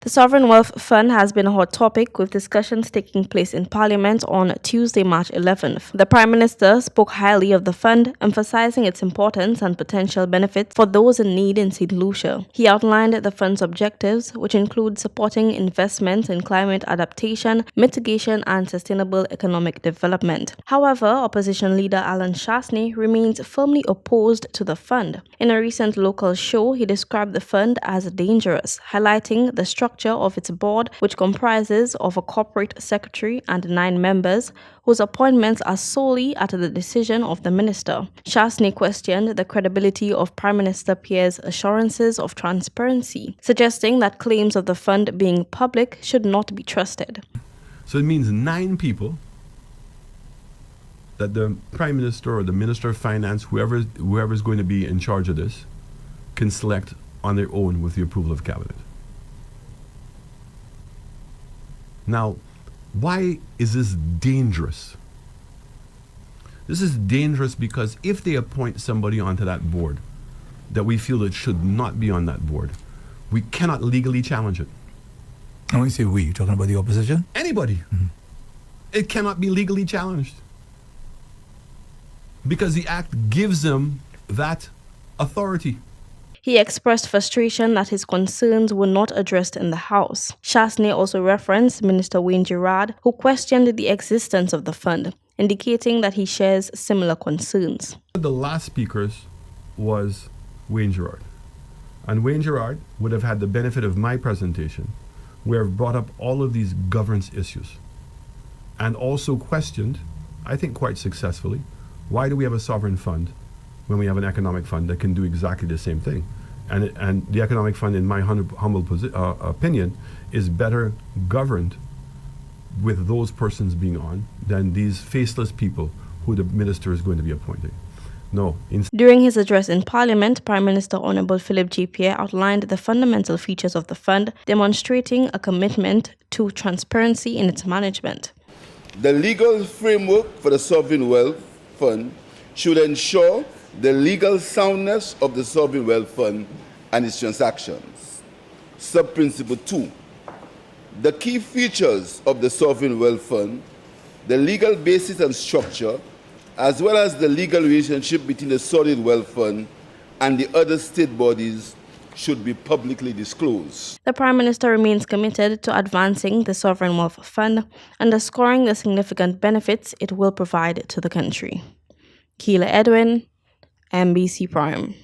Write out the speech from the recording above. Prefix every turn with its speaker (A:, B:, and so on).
A: The Sovereign Wealth Fund has been a hot topic, with discussions taking place in Parliament on Tuesday, March 11th. The Prime Minister spoke highly of the fund, emphasizing its importance and potential benefits for those in need in St. Lucia. He outlined the fund's objectives, which include supporting investments in climate adaptation, mitigation, and sustainable economic development. However, opposition leader Allen Chastanet remains firmly opposed to the fund. In a recent local show, he described the fund as dangerous, highlighting the structure of its board, which comprises of a corporate secretary and 9 members, whose appointments are solely at the decision of the minister. Chastanet questioned the credibility of Prime Minister Pierre's assurances of transparency, suggesting that claims of the fund being public should not be trusted.
B: So it means 9 people that the Prime Minister or the Minister of Finance, whoever is going to be in charge of this, can select on their own with the approval of Cabinet. Now, why is this dangerous? This is dangerous because if they appoint somebody onto that board that we feel it should not be on that board, we cannot legally challenge it.
C: And when you say we, you're talking about the opposition?
B: Anybody. Mm-hmm. It cannot be legally challenged because the Act gives them that authority.
A: He expressed frustration that his concerns were not addressed in the House. Chastanet also referenced Minister Wayne Gerard, who questioned the existence of the fund, indicating that he shares similar concerns.
B: The last speakers was Wayne Gerard. And Wayne Gerard would have had the benefit of my presentation, where I've brought up all of these governance issues and also questioned, I think quite successfully, why do we have a sovereign fund when we have an economic fund that can do exactly the same thing? And the economic fund, in my humble opinion, is better governed with those persons being on than these faceless people who the minister is going to be appointing. No.
A: During his address in Parliament, Prime Minister Honorable Philip J. Pierre outlined the fundamental features of the fund, demonstrating a commitment to transparency in its management.
D: The legal framework for the Sovereign Wealth Fund should ensure the legal soundness of the Sovereign Wealth Fund and its transactions. Sub-principle 2. The key features of the Sovereign Wealth Fund, the legal basis and structure, as well as the legal relationship between the Sovereign Wealth Fund and the other state bodies, should be publicly disclosed.
A: The Prime Minister remains committed to advancing the Sovereign Wealth Fund, underscoring the significant benefits it will provide to the country. Keela Edwin, MBC Prime.